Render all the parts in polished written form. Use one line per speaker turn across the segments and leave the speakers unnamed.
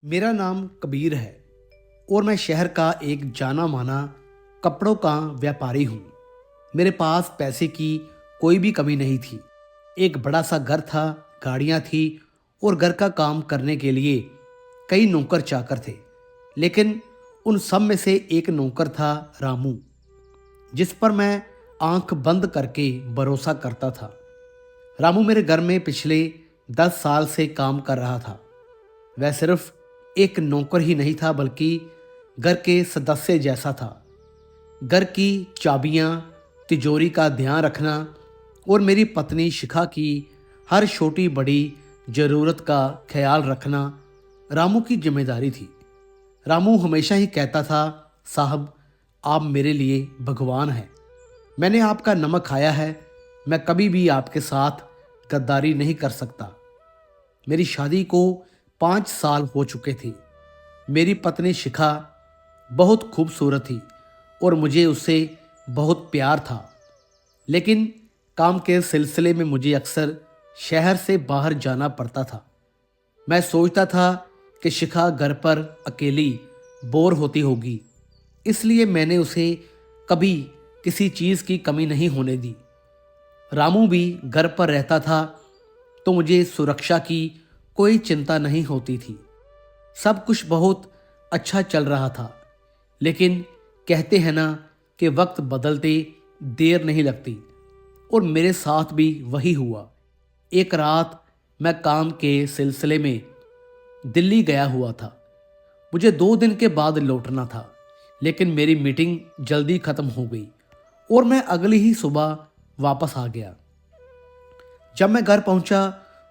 मेरा नाम कबीर है और मैं शहर का एक जाना माना कपड़ों का व्यापारी हूँ। मेरे पास पैसे की कोई भी कमी नहीं थी। एक बड़ा सा घर था, गाड़ियाँ थी और घर का काम करने के लिए कई नौकर चाकर थे। लेकिन उन सब में से एक नौकर था रामू, जिस पर मैं आंख बंद करके भरोसा करता था। रामू मेरे घर में पिछले 10 साल से काम कर रहा था। वह सिर्फ एक नौकर ही नहीं था, बल्कि घर के सदस्य जैसा था। घर की चाबियां, तिजोरी का ध्यान रखना और मेरी पत्नी शिखा की हर छोटी बड़ी ज़रूरत का ख्याल रखना रामू की जिम्मेदारी थी। रामू हमेशा ही कहता था, साहब आप मेरे लिए भगवान हैं। मैंने आपका नमक खाया है, मैं कभी भी आपके साथ गद्दारी नहीं कर सकता। मेरी शादी को 5 साल हो चुके थे। मेरी पत्नी शिखा बहुत खूबसूरत थी और मुझे उससे बहुत प्यार था। लेकिन काम के सिलसिले में मुझे अक्सर शहर से बाहर जाना पड़ता था। मैं सोचता था कि शिखा घर पर अकेली बोर होती होगी, इसलिए मैंने उसे कभी किसी चीज़ की कमी नहीं होने दी। रामू भी घर पर रहता था तो मुझे सुरक्षा की कोई चिंता नहीं होती थी। सब कुछ बहुत अच्छा चल रहा था। लेकिन कहते हैं ना कि वक्त बदलते देर नहीं लगती, और मेरे साथ भी वही हुआ। एक रात मैं काम के सिलसिले में दिल्ली गया हुआ था। मुझे 2 दिन के बाद लौटना था, लेकिन मेरी मीटिंग जल्दी ख़त्म हो गई और मैं अगली ही सुबह वापस आ गया। जब मैं घर पहुंचा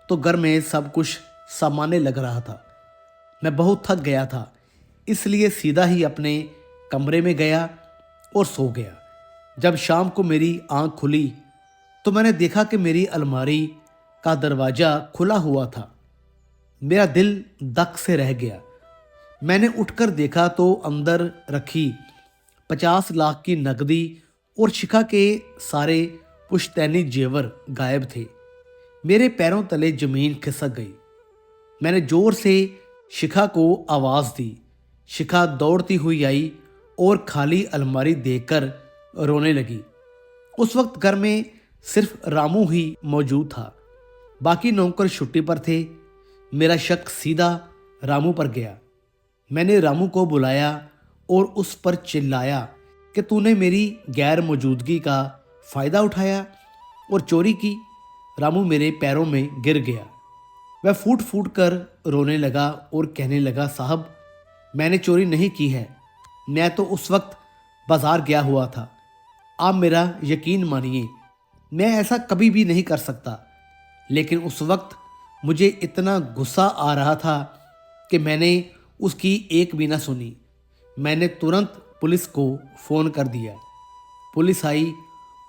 तो घर में सब कुछ सामान्य लग रहा था। मैं बहुत थक गया था, इसलिए सीधा ही अपने कमरे में गया और सो गया। जब शाम को मेरी आंख खुली तो मैंने देखा कि मेरी अलमारी का दरवाज़ा खुला हुआ था। मेरा दिल धक से रह गया। मैंने उठकर देखा तो अंदर रखी 50 लाख की नकदी और शिखा के सारे पुश्तैनी जेवर गायब थे। मेरे पैरों तले जमीन खिसक गई। मैंने जोर से शिखा को आवाज़ दी। शिखा दौड़ती हुई आई और खाली अलमारी देखकर रोने लगी। उस वक्त घर में सिर्फ रामू ही मौजूद था, बाकी नौकर छुट्टी पर थे। मेरा शक सीधा रामू पर गया। मैंने रामू को बुलाया और उस पर चिल्लाया कि तूने मेरी गैर मौजूदगी का फ़ायदा उठाया और चोरी की। रामू मेरे पैरों में गिर गया। वह फूट फूट कर रोने लगा और कहने लगा, साहब मैंने चोरी नहीं की है, मैं तो उस वक्त बाजार गया हुआ था। आप मेरा यकीन मानिए, मैं ऐसा कभी भी नहीं कर सकता। लेकिन उस वक्त मुझे इतना गुस्सा आ रहा था कि मैंने उसकी एक भी ना सुनी। मैंने तुरंत पुलिस को फ़ोन कर दिया। पुलिस आई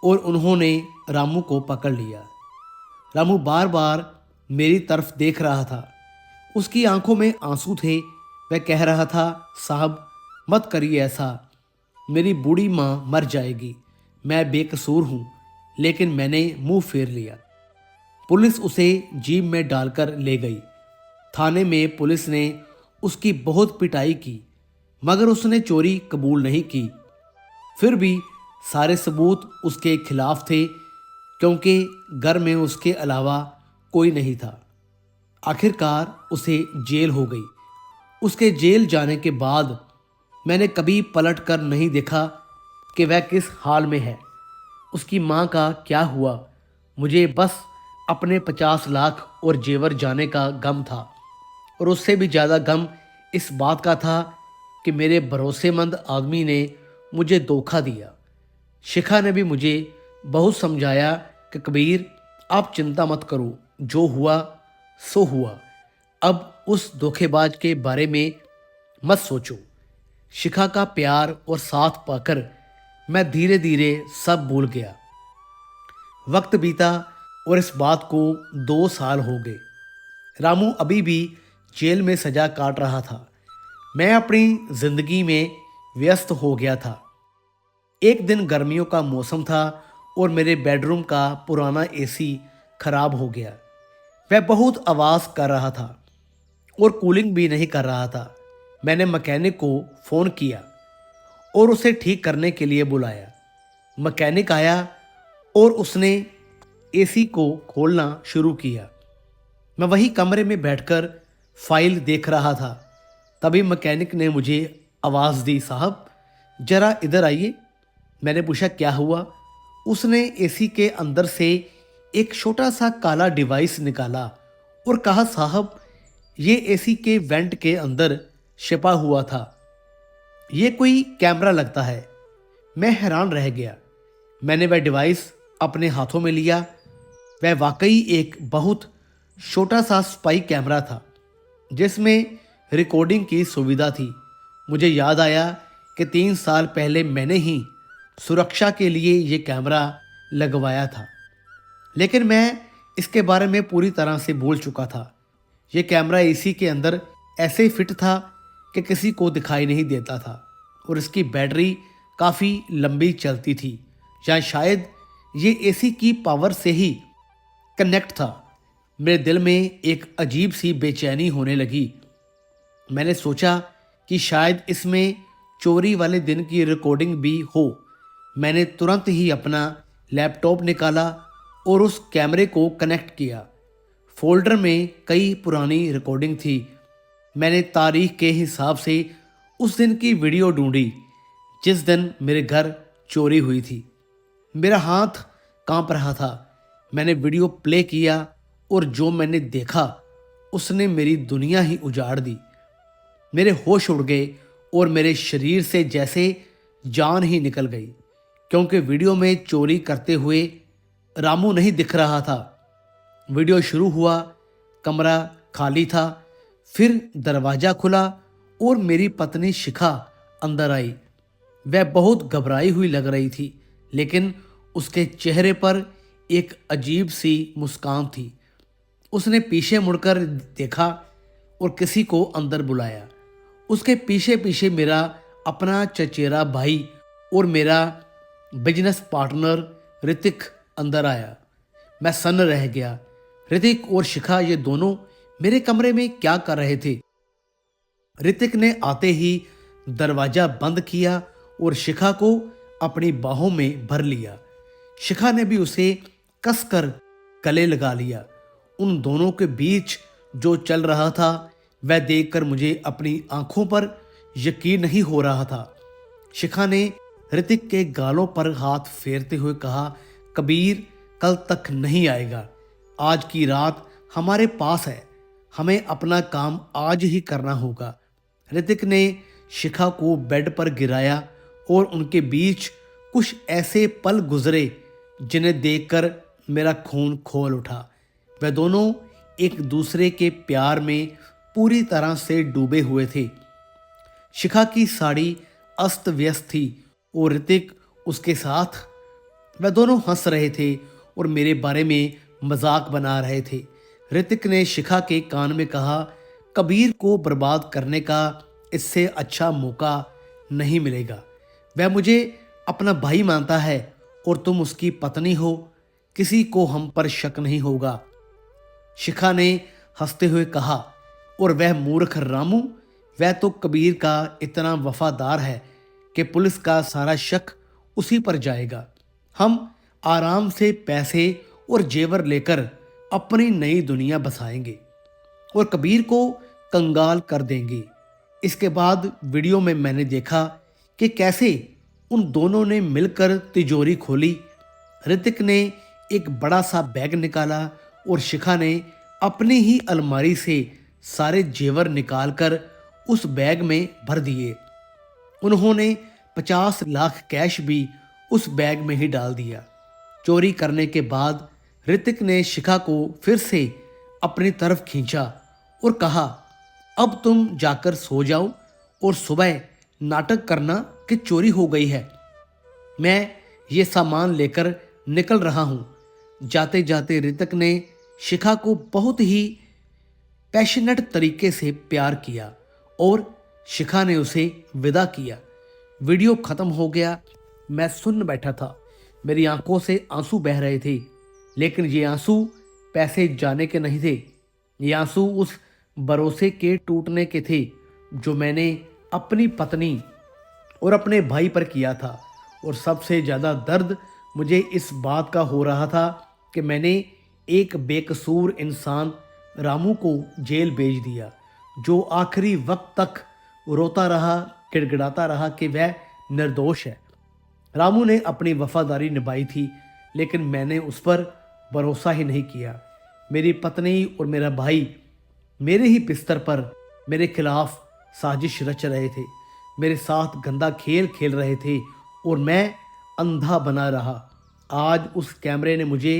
और उन्होंने रामू को पकड़ लिया। रामू बार बार मेरी तरफ देख रहा था। उसकी आंखों में आंसू थे। वह कह रहा था, साहब मत करिए ऐसा, मेरी बूढ़ी माँ मर जाएगी, मैं बेकसूर हूँ। लेकिन मैंने मुंह फेर लिया। पुलिस उसे जीप में डालकर ले गई। थाने में पुलिस ने उसकी बहुत पिटाई की, मगर उसने चोरी कबूल नहीं की। फिर भी सारे सबूत उसके खिलाफ थे, क्योंकि घर में उसके अलावा कोई नहीं था। आखिरकार उसे जेल हो गई। उसके जेल जाने के बाद मैंने कभी पलट कर नहीं देखा कि वह किस हाल में है। उसकी माँ का क्या हुआ, मुझे बस अपने 50 लाख और जेवर जाने का गम था। और उससे भी ज़्यादा गम इस बात का था कि मेरे भरोसेमंद आदमी ने मुझे धोखा दिया। शिखा ने भी मुझे बहुत समझाया कि कबीर आप चिंता मत करो, जो हुआ सो हुआ, अब उस धोखेबाज के बारे में मत सोचो। शिखा का प्यार और साथ पाकर मैं धीरे धीरे सब भूल गया। वक्त बीता और इस बात को 2 साल हो गए। रामू अभी भी जेल में सजा काट रहा था। मैं अपनी जिंदगी में व्यस्त हो गया था। एक दिन गर्मियों का मौसम था और मेरे बेडरूम का पुराना एसी खराब हो गया। वह बहुत आवाज़ कर रहा था और कूलिंग भी नहीं कर रहा था। मैंने मैकेनिक को फ़ोन किया और उसे ठीक करने के लिए बुलाया। मैकेनिक आया और उसने एसी को खोलना शुरू किया। मैं वही कमरे में बैठकर फाइल देख रहा था। तभी मैकेनिक ने मुझे आवाज़ दी, साहब जरा इधर आइए। मैंने पूछा क्या हुआ। उसने एसी के अंदर से एक छोटा सा काला डिवाइस निकाला और कहा, साहब ये एसी के वेंट के अंदर छिपा हुआ था, ये कोई कैमरा लगता है। मैं हैरान रह गया। मैंने वह डिवाइस अपने हाथों में लिया। वह वाकई एक बहुत छोटा सा स्पाई कैमरा था जिसमें रिकॉर्डिंग की सुविधा थी। मुझे याद आया कि 3 साल पहले मैंने ही सुरक्षा के लिए ये कैमरा लगवाया था, लेकिन मैं इसके बारे में पूरी तरह से भूल चुका था। ये कैमरा एसी के अंदर ऐसे फिट था कि किसी को दिखाई नहीं देता था और इसकी बैटरी काफ़ी लंबी चलती थी, या शायद ये एसी की पावर से ही कनेक्ट था। मेरे दिल में एक अजीब सी बेचैनी होने लगी। मैंने सोचा कि शायद इसमें चोरी वाले दिन की रिकॉर्डिंग भी हो। मैंने तुरंत ही अपना लैपटॉप निकाला और उस कैमरे को कनेक्ट किया। फोल्डर में कई पुरानी रिकॉर्डिंग थी। मैंने तारीख के हिसाब से उस दिन की वीडियो ढूंढी जिस दिन मेरे घर चोरी हुई थी। मेरा हाथ कांप रहा था। मैंने वीडियो प्ले किया और जो मैंने देखा उसने मेरी दुनिया ही उजाड़ दी। मेरे होश उड़ गए और मेरे शरीर से जैसे जान ही निकल गई, क्योंकि वीडियो में चोरी करते हुए रामू नहीं दिख रहा था। वीडियो शुरू हुआ, कमरा खाली था, फिर दरवाज़ा खुला और मेरी पत्नी शिखा अंदर आई। वह बहुत घबराई हुई लग रही थी, लेकिन उसके चेहरे पर एक अजीब सी मुस्कान थी। उसने पीछे मुड़कर देखा और किसी को अंदर बुलाया। उसके पीछे पीछे मेरा अपना चचेरा भाई और मेरा बिजनेस पार्टनर ऋतिक अंदर आया। मैं सन्न रह गया। ऋतिक और शिखा ये दोनों मेरे कमरे में क्या कर रहे थे? ऋतिक ने आते ही दरवाजा बंद किया और शिखा को अपनी बाहों में भर लिया। शिखा ने भी उसे कसकर गले लगा लिया। उन दोनों के बीच जो चल रहा था वह देखकर मुझे अपनी आंखों पर यकीन नहीं हो रहा था। शिखा ने ऋतिक के गालों पर हाथ फेरते हुए कहा, कबीर कल तक नहीं आएगा, आज की रात हमारे पास है, हमें अपना काम आज ही करना होगा। ऋतिक ने शिखा को बेड पर गिराया और उनके बीच कुछ ऐसे पल गुजरे जिन्हें देखकर मेरा खून खोल उठा। वे दोनों एक दूसरे के प्यार में पूरी तरह से डूबे हुए थे। शिखा की साड़ी अस्त व्यस्त थी और ऋतिक उसके साथ। वे दोनों हंस रहे थे और मेरे बारे में मजाक बना रहे थे। ऋतिक ने शिखा के कान में कहा, कबीर को बर्बाद करने का इससे अच्छा मौका नहीं मिलेगा। वह मुझे अपना भाई मानता है और तुम उसकी पत्नी हो, किसी को हम पर शक नहीं होगा। शिखा ने हंसते हुए कहा, और वह मूर्ख रामू, वह तो कबीर का इतना वफादार है कि पुलिस का सारा शक उसी पर जाएगा। हम आराम से पैसे और जेवर लेकर अपनी नई दुनिया बसाएंगे और कबीर को कंगाल कर देंगे। इसके बाद वीडियो में मैंने देखा कि कैसे उन दोनों ने मिलकर तिजोरी खोली। ऋतिक ने एक बड़ा सा बैग निकाला और शिखा ने अपनी ही अलमारी से सारे जेवर निकालकर उस बैग में भर दिए। उन्होंने 50 लाख कैश भी उस बैग में ही डाल दिया। चोरी करने के बाद ऋतिक ने शिखा को फिर से अपनी तरफ खींचा और कहा, अब तुम जाकर सो जाओ और सुबह नाटक करना कि चोरी हो गई है। मैं ये सामान लेकर निकल रहा हूँ। जाते जाते ऋतिक ने शिखा को बहुत ही पैशनेट तरीके से प्यार किया और शिखा ने उसे विदा किया। वीडियो खत्म हो गया। मैं सुन बैठा था। मेरी आंखों से आंसू बह रहे थे, लेकिन ये आंसू पैसे जाने के नहीं थे। ये आंसू उस भरोसे के टूटने के थे जो मैंने अपनी पत्नी और अपने भाई पर किया था। और सबसे ज़्यादा दर्द मुझे इस बात का हो रहा था कि मैंने एक बेकसूर इंसान रामू को जेल भेज दिया, जो आखिरी वक्त तक रोता रहा, गिड़गिड़ाता रहा कि वह निर्दोष है। रामू ने अपनी वफादारी निभाई थी, लेकिन मैंने उस पर भरोसा ही नहीं किया। मेरी पत्नी और मेरा भाई मेरे ही बिस्तर पर मेरे खिलाफ साजिश रच रहे थे, मेरे साथ गंदा खेल खेल रहे थे और मैं अंधा बना रहा। आज उस कैमरे ने मुझे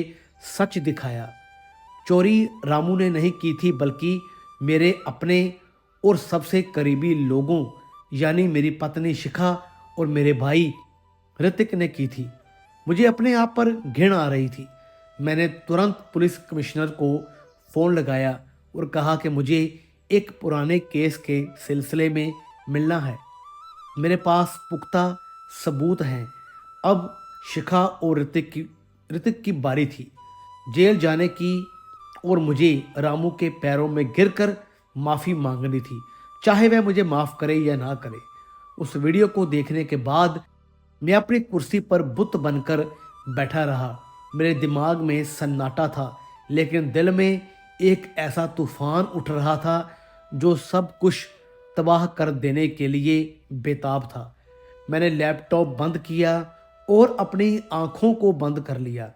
सच दिखाया। चोरी रामू ने नहीं की थी, बल्कि मेरे अपने और सबसे करीबी लोगों यानी मेरी पत्नी शिखा और मेरे भाई ऋतिक ने की थी। मुझे अपने आप पर घिन आ रही थी। मैंने तुरंत पुलिस कमिश्नर को फ़ोन लगाया और कहा कि मुझे एक पुराने केस के सिलसिले में मिलना है। मेरे पास पुख्ता सबूत हैं। अब शिखा और ऋतिक की बारी थी जेल जाने की, और मुझे रामू के पैरों में गिरकर माफ़ी मांगनी थी, चाहे वह मुझे माफ़ करे या ना करे। उस वीडियो को देखने के बाद मैं अपनी कुर्सी पर बुत बनकर बैठा रहा। मेरे दिमाग में सन्नाटा था, लेकिन दिल में एक ऐसा तूफान उठ रहा था जो सब कुछ तबाह कर देने के लिए बेताब था। मैंने लैपटॉप बंद किया और अपनी आंखों को बंद कर लिया।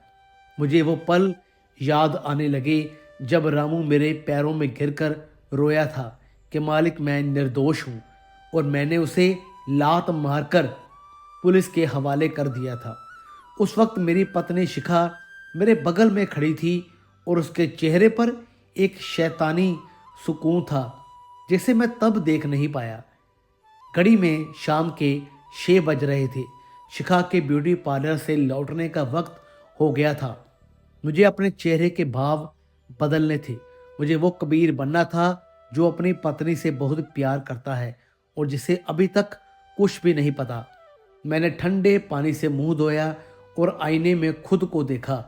मुझे वो पल याद आने लगे जब रामू मेरे पैरों में गिरकर रोया था कि मालिक मैं निर्दोष हूँ, और मैंने उसे लात मारकर पुलिस के हवाले कर दिया था। उस वक्त मेरी पत्नी शिखा मेरे बगल में खड़ी थी और उसके चेहरे पर एक शैतानी सुकून था जिसे मैं तब देख नहीं पाया। घड़ी में शाम के 6 बज रहे थे। शिखा के ब्यूटी पार्लर से लौटने का वक्त हो गया था। मुझे अपने चेहरे के भाव बदलने थे। मुझे वो कबीर बनना था जो अपनी पत्नी से बहुत प्यार करता है और जिसे अभी तक कुछ भी नहीं पता। मैंने ठंडे पानी से मुंह धोया और आईने में खुद को देखा।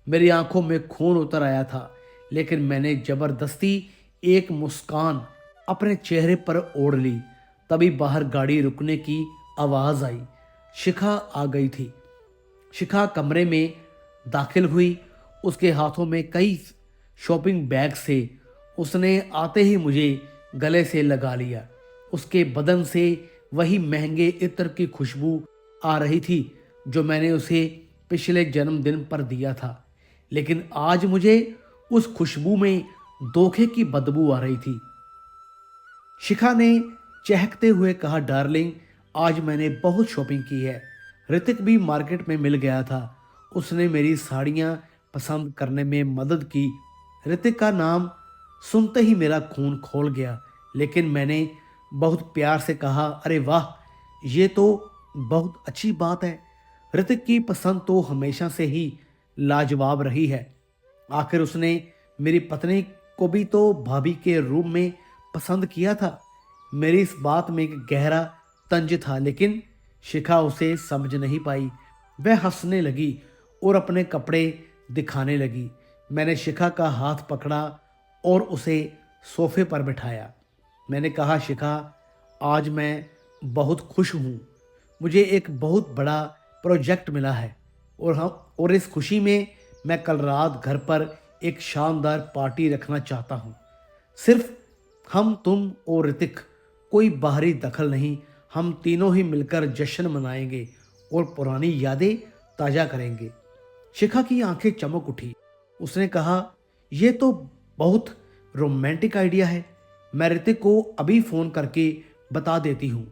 मेरी आंखों में खून उतर आया था, लेकिन मैंने जबरदस्ती एक मुस्कान अपने चेहरे पर ओढ़ ली। तभी बाहर गाड़ी रुकने की आवाज़ आई। शिखा आ गई थी। शिखा कमरे में दाखिल हुई। उसके हाथों में कई शॉपिंग बैग से। उसने आते ही मुझे गले से लगा लिया। उसके बदन से वही महंगे इत्र की खुशबू आ रही थी जो मैंने उसे पिछले जन्मदिन पर दिया था, लेकिन आज मुझे उस खुशबू में धोखे की बदबू आ रही थी। शिखा ने चहकते हुए कहा, डार्लिंग, आज मैंने बहुत शॉपिंग की है। ऋतिक भी मार्केट में मिल गया था। उसने मेरी साड़ियाँ पसंद करने में मदद की। ऋतिक का नाम सुनते ही मेरा खून खौल गया, लेकिन मैंने बहुत प्यार से कहा, अरे वाह, ये तो बहुत अच्छी बात है। ऋतिक की पसंद तो हमेशा से ही लाजवाब रही है। आखिर उसने मेरी पत्नी को भी तो भाभी के रूप में पसंद किया था। मेरी इस बात में एक गहरा तंज था, लेकिन शिखा उसे समझ नहीं पाई। वह हंसने लगी और अपने कपड़े दिखाने लगी। मैंने शिखा का हाथ पकड़ा और उसे सोफे पर बिठाया। मैंने कहा, शिखा, आज मैं बहुत खुश हूँ। मुझे एक बहुत बड़ा प्रोजेक्ट मिला है और इस खुशी में मैं कल रात घर पर एक शानदार पार्टी रखना चाहता हूँ। सिर्फ हम, तुम और ऋतिक, कोई बाहरी दखल नहीं। हम तीनों ही मिलकर जश्न मनाएंगे और पुरानी यादें ताज़ा करेंगे। शिखा की आंखें चमक उठी। उसने कहा, यह तो बहुत रोमांटिक आइडिया है। मैं ऋतिक को अभी फ़ोन करके बता देती हूँ।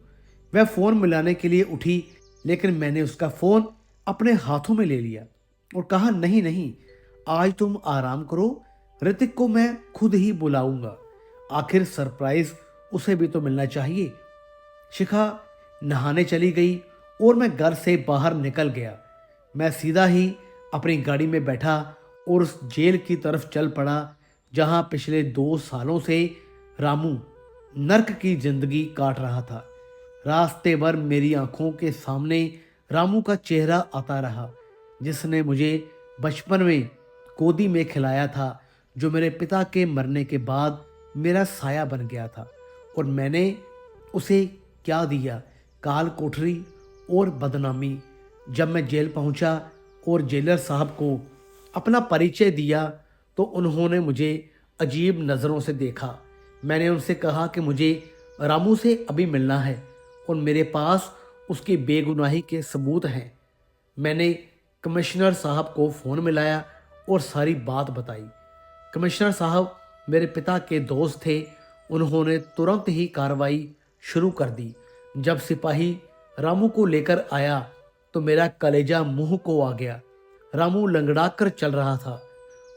वह फ़ोन मिलाने के लिए उठी, लेकिन मैंने उसका फ़ोन अपने हाथों में ले लिया और कहा, नहीं नहीं, आज तुम आराम करो। ऋतिक को मैं खुद ही बुलाऊंगा। आखिर सरप्राइज उसे भी तो मिलना चाहिए। शिखा नहाने चली गई और मैं घर से बाहर निकल गया। मैं सीधा ही अपनी गाड़ी में बैठा और उस जेल की तरफ चल पड़ा जहां पिछले 2 सालों से रामू नर्क की जिंदगी काट रहा था। रास्ते भर मेरी आंखों के सामने रामू का चेहरा आता रहा, जिसने मुझे बचपन में गोदी में खिलाया था, जो मेरे पिता के मरने के बाद मेरा साया बन गया था। और मैंने उसे क्या दिया, काल कोठरी और बदनामी। जब मैं जेल पहुंचा और जेलर साहब को अपना परिचय दिया तो उन्होंने मुझे अजीब नज़रों से देखा। मैंने उनसे कहा कि मुझे रामू से अभी मिलना है और मेरे पास उसकी बेगुनाही के सबूत हैं। मैंने कमिश्नर साहब को फ़ोन मिलाया और सारी बात बताई। कमिश्नर साहब मेरे पिता के दोस्त थे। उन्होंने तुरंत ही कार्रवाई शुरू कर दी। जब सिपाही रामू को लेकर आया तो मेरा कलेजा मुंह को आ गया। रामू लंगड़ा कर चल रहा था।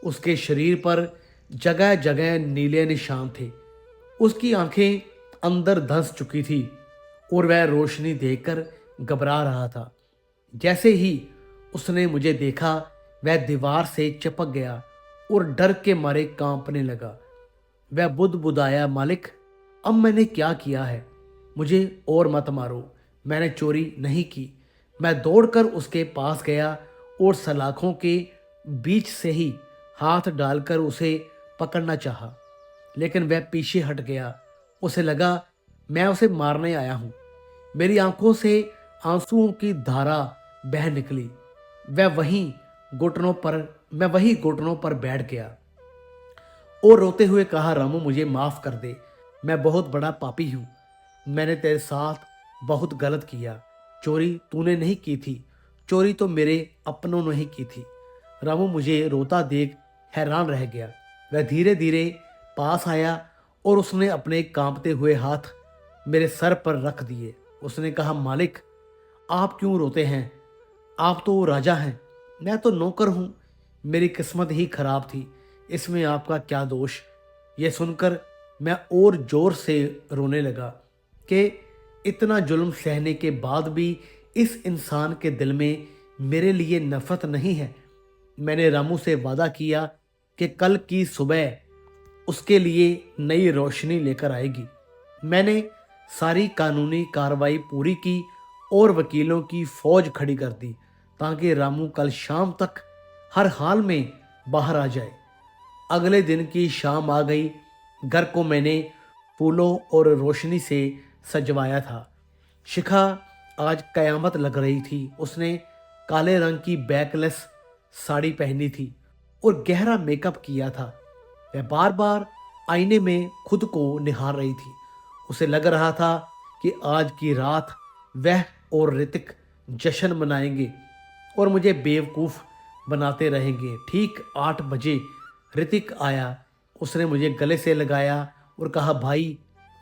उसके शरीर पर जगह जगह नीले निशान थे। उसकी आंखें अंदर धंस चुकी थी और वह रोशनी देखकर घबरा रहा था। जैसे ही उसने मुझे देखा वह दीवार से चिपक गया और डर के मारे कांपने लगा। वह बुदबुदाया, मालिक, अब मैंने क्या किया है? मुझे और मत मारो, मैंने चोरी नहीं की। मैं दौड़कर उसके पास गया और सलाखों के बीच से ही हाथ डालकर उसे पकड़ना चाहा, लेकिन वह पीछे हट गया। उसे लगा मैं उसे मारने आया हूँ। मेरी आंखों से आंसुओं की धारा बह निकली। वह वहीं मैं वही घुटनों पर बैठ गया और रोते हुए कहा, रामू, मुझे माफ कर दे। मैं बहुत बड़ा पापी हूँ। मैंने तेरे साथ बहुत गलत किया। चोरी तूने नहीं की थी, चोरी तो मेरे अपनों ने ही की थी। रामू मुझे रोता देख हैरान रह गया। वह धीरे धीरे पास आया और उसने अपने कांपते हुए हाथ मेरे सर पर रख दिए। उसने कहा, मालिक, आप क्यों रोते हैं? आप तो राजा हैं, मैं तो नौकर हूँ। मेरी किस्मत ही खराब थी, इसमें आपका क्या दोष? यह सुनकर मैं और जोर से रोने लगा कि इतना जुल्म सहने के बाद भी इस इंसान के दिल में मेरे लिए नफरत नहीं है। मैंने रामू से वादा किया कि कल की सुबह उसके लिए नई रोशनी लेकर आएगी। मैंने सारी कानूनी कार्रवाई पूरी की और वकीलों की फौज खड़ी कर दी ताकि रामू कल शाम तक हर हाल में बाहर आ जाए। अगले दिन की शाम आ गई। घर को मैंने फूलों और रोशनी से सजवाया था। शिखा आज कयामत लग रही थी। उसने काले रंग की बैकलेस साड़ी पहनी थी और गहरा मेकअप किया था। वह बार बार आईने में खुद को निहार रही थी। उसे लग रहा था कि आज की रात वह और ऋतिक जश्न मनाएंगे और मुझे बेवकूफ़ बनाते रहेंगे। ठीक 8 बजे ऋतिक आया। उसने मुझे गले से लगाया और कहा, भाई,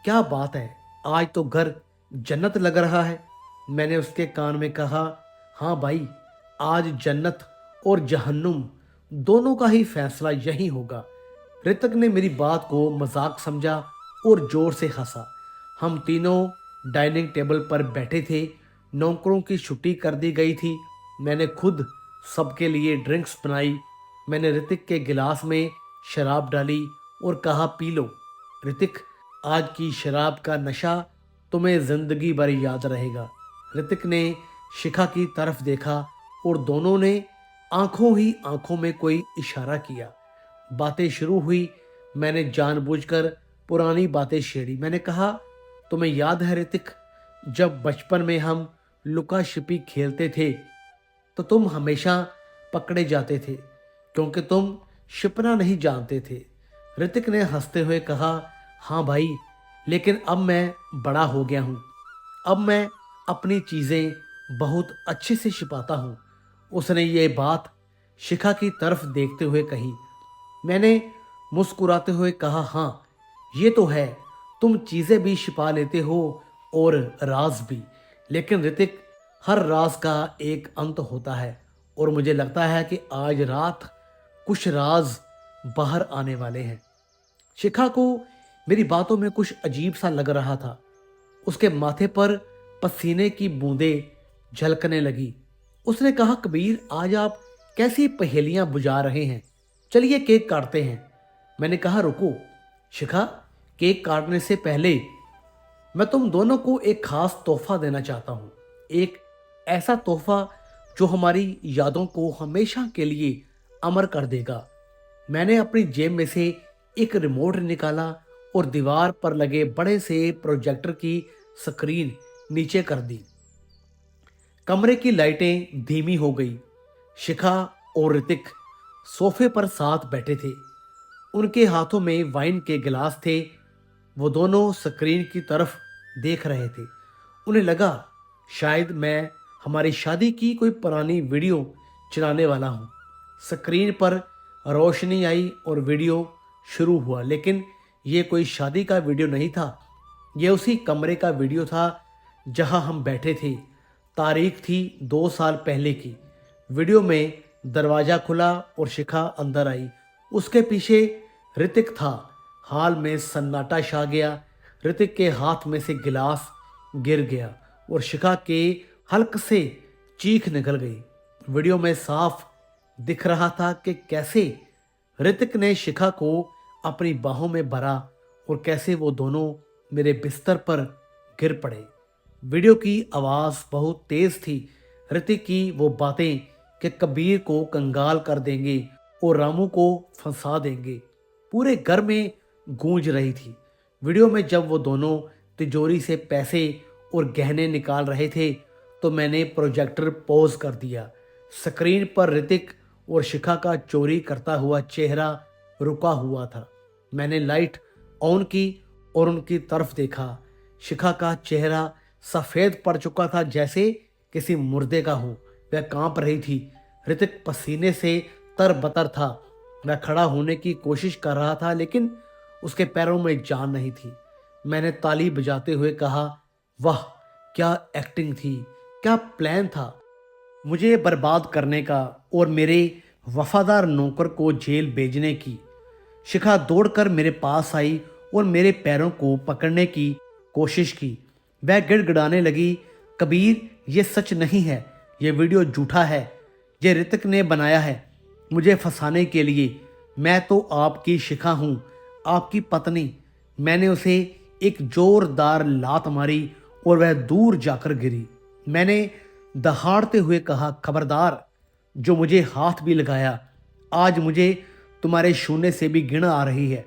क्या बात है, आज तो घर जन्नत लग रहा है। मैंने उसके कान में कहा, हाँ भाई, आज जन्नत और जहन्नुम दोनों का ही फैसला यही होगा। ऋतिक ने मेरी बात को मजाक समझा और जोर से हंसा। हम तीनों डाइनिंग टेबल पर बैठे थे। नौकरों की छुट्टी कर दी गई थी। मैंने खुद सबके लिए ड्रिंक्स बनाई। मैंने ऋतिक के गिलास में शराब डाली और कहा, पी लो। ऋतिक, आज की शराब का नशा तुम्हें जिंदगी भर याद रहेगा। ऋतिक ने शिखा की तरफ देखा और दोनों ने आंखों ही आंखों में कोई इशारा किया। बातें शुरू हुई। मैंने जानबूझकर पुरानी बातें छेड़ी। मैंने कहा, तुम्हें याद है ऋतिक, जब बचपन में हम लुका छिपी खेलते थे तो तुम हमेशा पकड़े जाते थे क्योंकि तुम छिपना नहीं जानते थे। ऋतिक ने हंसते हुए कहा, हाँ भाई, लेकिन अब मैं बड़ा हो गया हूँ। अब मैं अपनी चीज़ें बहुत अच्छे से छिपाता हूँ। उसने ये बात शिखा की तरफ देखते हुए कही। मैंने मुस्कुराते हुए कहा, हाँ, ये तो है, तुम चीज़ें भी छिपा लेते हो और राज भी। लेकिन ऋतिक, हर राज का एक अंत होता है और मुझे लगता है कि आज रात कुछ राज बाहर आने वाले हैं। शिखा को मेरी बातों में कुछ अजीब सा लग रहा था। उसके माथे पर पसीने की बूंदें झलकने लगी। उसने कहा, कबीर, आज आप कैसी पहेलियां बुझा रहे हैं? चलिए केक काटते हैं। मैंने कहा, रुको शिखा, केक काटने से पहले मैं तुम दोनों को एक खास तोहफा देना चाहता हूँ। एक ऐसा तोहफा जो हमारी यादों को हमेशा के लिए अमर कर देगा। मैंने अपनी जेब में से एक रिमोट निकाला और दीवार पर लगे बड़े से प्रोजेक्टर की स्क्रीन नीचे कर दी। कमरे की लाइटें धीमी हो गई। शिखा और ऋतिक सोफे पर साथ बैठे थे। उनके हाथों में वाइन के गिलास थे। वो दोनों स्क्रीन की तरफ देख रहे थे। उन्हें लगा शायद मैं हमारी शादी की कोई पुरानी वीडियो चलाने वाला हूँ। स्क्रीन पर रोशनी आई और वीडियो शुरू हुआ, लेकिन ये कोई शादी का वीडियो नहीं था। ये उसी कमरे का वीडियो था जहां हम बैठे थे। तारीख थी 2 साल पहले की। वीडियो में दरवाजा खुला और शिखा अंदर आई। उसके पीछे ऋतिक था। हाल में सन्नाटा छा गया। ऋतिक के हाथ में से गिलास गिर गया और शिखा के हल्क से चीख निकल गई। वीडियो में साफ दिख रहा था कि कैसे ऋतिक ने शिखा को अपनी बाहों में भरा और कैसे वो दोनों मेरे बिस्तर पर गिर पड़े। वीडियो की आवाज़ बहुत तेज थी। ऋतिक की वो बातें कि कबीर को कंगाल कर देंगे और रामू को फंसा देंगे पूरे घर में गूंज रही थी। वीडियो में जब वो दोनों तिजोरी से पैसे और गहने निकाल रहे थे तो मैंने प्रोजेक्टर पॉज कर दिया। स्क्रीन पर ऋतिक और शिखा का चोरी करता हुआ चेहरा रुका हुआ था। मैंने लाइट ऑन की और उनकी तरफ देखा। शिखा का चेहरा सफ़ेद पड़ चुका था, जैसे किसी मुर्दे का हो। वह कांप रही थी। ऋतिक पसीने से तरबतर था। वह खड़ा होने की कोशिश कर रहा था, लेकिन उसके पैरों में जान नहीं थी। मैंने ताली बजाते हुए कहा, वाह क्या एक्टिंग थी, क्या प्लान था मुझे बर्बाद करने का और मेरे वफादार नौकर को जेल भेजने की। शिखा दौड़कर मेरे पास आई और मेरे पैरों को पकड़ने की कोशिश की। वह गिड़गिड़ाने लगी, कबीर ये सच नहीं है, ये वीडियो झूठा है, ये ऋतिक ने बनाया है मुझे फंसाने के लिए। मैं तो आपकी शिखा हूँ, आपकी पत्नी। मैंने उसे एक जोरदार लात मारी और वह दूर जाकर गिरी। मैंने दहाड़ते हुए कहा, खबरदार, जो मुझे हाथ भी लगाया। आज मुझे तुम्हारे छूने से भी घृणा आ रही है।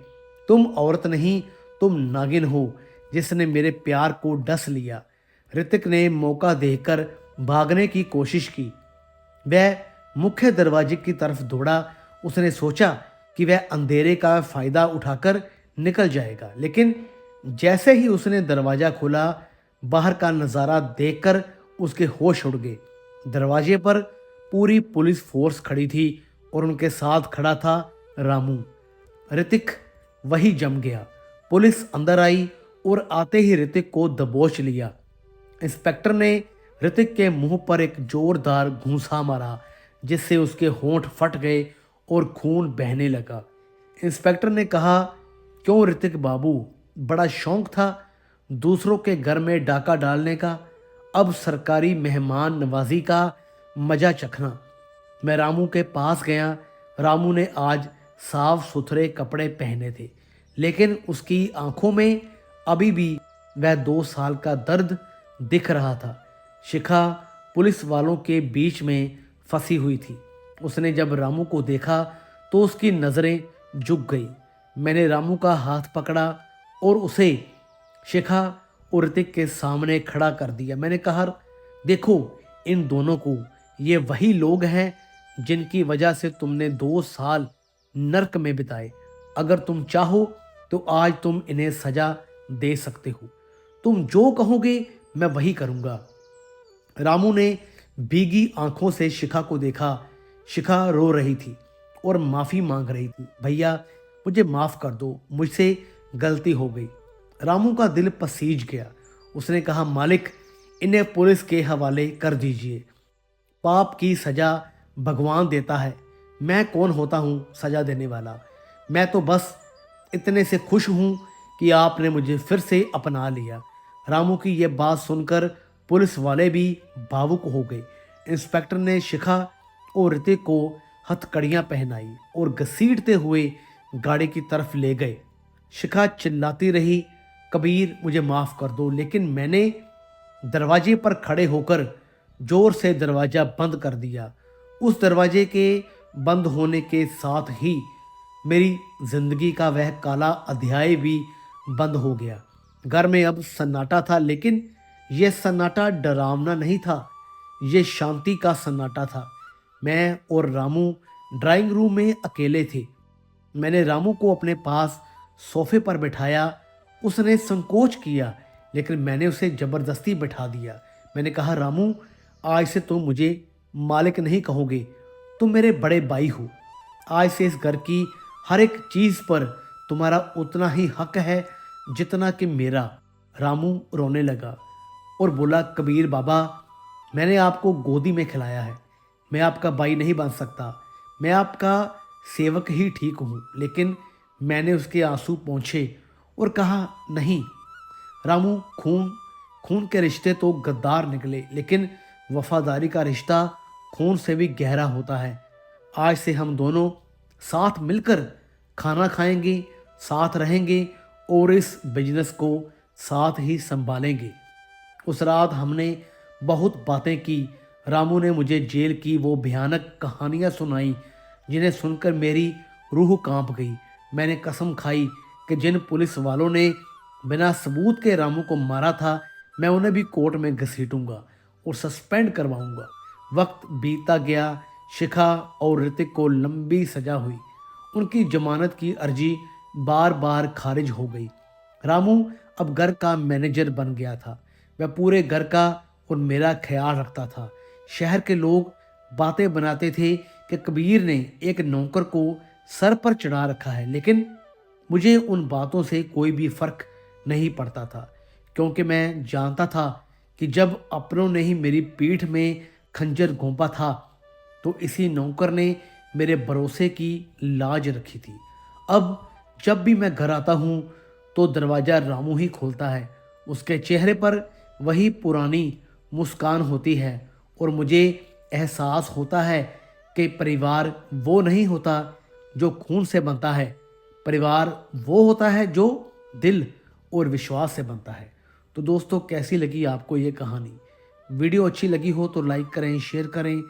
तुम औरत नहीं, तुम नागिन हो जिसने मेरे प्यार को डस लिया। ऋतिक ने मौका देकर भागने की कोशिश की। वह मुख्य दरवाजे की तरफ दौड़ा। उसने सोचा कि वह अंधेरे का फायदा उठाकर निकल जाएगा, लेकिन जैसे ही उसने दरवाजा खोला, बाहर का नज़ारा देखकर उसके होश उड़ गए। दरवाजे पर पूरी पुलिस फोर्स खड़ी थी और उनके साथ खड़ा था रामू। ऋतिक वही जम गया। पुलिस अंदर आई और आते ही ऋतिक को दबोच लिया। इंस्पेक्टर ने ऋतिक के मुंह पर एक जोरदार घूंसा मारा, जिससे उसके होंठ फट गए और खून बहने लगा। इंस्पेक्टर ने कहा, क्यों ऋतिक बाबू, बड़ा शौक था दूसरों के घर में डाका डालने का, अब सरकारी मेहमान नवाजी का मजा चखना। मैं रामू के पास गया। रामू ने आज साफ सुथरे कपड़े पहने थे, लेकिन उसकी आंखों में अभी भी वह 2 साल का दर्द दिख रहा था। शिखा पुलिस वालों के बीच में फंसी हुई थी। उसने जब रामू को देखा तो उसकी नज़रें झुक गई। मैंने रामू का हाथ पकड़ा और उसे शिखा और ऋतिक के सामने खड़ा कर दिया। मैंने कहा, देखो इन दोनों को, ये वही लोग हैं जिनकी वजह से तुमने 2 साल नर्क में बिताए। अगर तुम चाहो तो आज तुम इन्हें सजा दे सकते हो। तुम जो कहोगे मैं वही करूँगा। रामू ने भीगी आंखों से शिखा को देखा। शिखा रो रही थी और माफ़ी मांग रही थी। भैया मुझे माफ़ कर दो, मुझसे गलती हो गई। रामू का दिल पसीज गया। उसने कहा, मालिक इन्हें पुलिस के हवाले कर दीजिए। पाप की सज़ा भगवान देता है। मैं कौन होता हूँ सज़ा देने वाला। मैं तो बस इतने से खुश हूँ कि आपने मुझे फिर से अपना लिया। रामू की यह बात सुनकर पुलिस वाले भी भावुक हो गए। इंस्पेक्टर ने शिखा और ऋतिक को हथकड़ियाँ पहनाई और घसीटते हुए गाड़ी की तरफ ले गए। शिखा चिल्लाती रही, कबीर मुझे माफ़ कर दो, लेकिन मैंने दरवाजे पर खड़े होकर जोर से दरवाज़ा बंद कर दिया। उस दरवाजे के बंद होने के साथ ही मेरी जिंदगी का वह काला अध्याय भी बंद हो गया। घर में अब सन्नाटा था, लेकिन यह सन्नाटा डरावना नहीं था, यह शांति का सन्नाटा था। मैं और रामू ड्राइंग रूम में अकेले थे। मैंने रामू को अपने पास सोफे पर बिठाया। उसने संकोच किया, लेकिन मैंने उसे जबरदस्ती बिठा दिया। मैंने कहा, रामू, आज से तुम मुझे मालिक नहीं कहोगे, तुम मेरे बड़े भाई हो। आज से इस घर की हर एक चीज़ पर तुम्हारा उतना ही हक है जितना कि मेरा। रामू रोने लगा और बोला, कबीर बाबा, मैंने आपको गोदी में खिलाया है, मैं आपका भाई नहीं बन सकता, मैं आपका सेवक ही ठीक हूँ। लेकिन मैंने उसके आंसू पोंछे और कहा, नहीं रामू, खून खून के रिश्ते तो गद्दार निकले, लेकिन वफादारी का रिश्ता खून से भी गहरा होता है। आज से हम दोनों साथ मिलकर खाना खाएंगे, साथ रहेंगे और इस बिजनेस को साथ ही संभालेंगे। उस रात हमने बहुत बातें की। रामू ने मुझे जेल की वो भयानक कहानियाँ सुनाई जिन्हें सुनकर मेरी रूह कांप गई। मैंने कसम खाई कि जिन पुलिस वालों ने बिना सबूत के रामू को मारा था, मैं उन्हें भी कोर्ट में घसीटूंगा और सस्पेंड करवाऊंगा। वक्त बीतता गया। शिखा और ऋतिक को लंबी सजा हुई। उनकी जमानत की अर्जी बार बार खारिज हो गई। रामू अब घर का मैनेजर बन गया था। वह पूरे घर का और मेरा ख्याल रखता था। शहर के लोग बातें बनाते थे कि कबीर ने एक नौकर को सर पर चढ़ा रखा है, लेकिन मुझे उन बातों से कोई भी फर्क नहीं पड़ता था, क्योंकि मैं जानता था कि जब अपनों ने ही मेरी पीठ में खंजर घोंपा था, तो इसी नौकर ने मेरे भरोसे की लाज रखी थी। अब जब भी मैं घर आता हूँ तो दरवाज़ा रामू ही खोलता है। उसके चेहरे पर वही पुरानी मुस्कान होती है और मुझे एहसास होता है कि परिवार वो नहीं होता जो खून से बनता है, परिवार वो होता है जो दिल और विश्वास से बनता है। तो दोस्तों, कैसी लगी आपको ये कहानी? वीडियो अच्छी लगी हो तो लाइक करें, शेयर करें,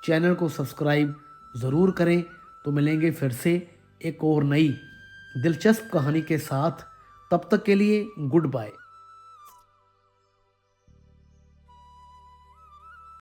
चैनल को सब्सक्राइब ज़रूर करें। तो मिलेंगे फिर से एक और नई दिलचस्प कहानी के साथ। तब तक के लिए गुड बाय।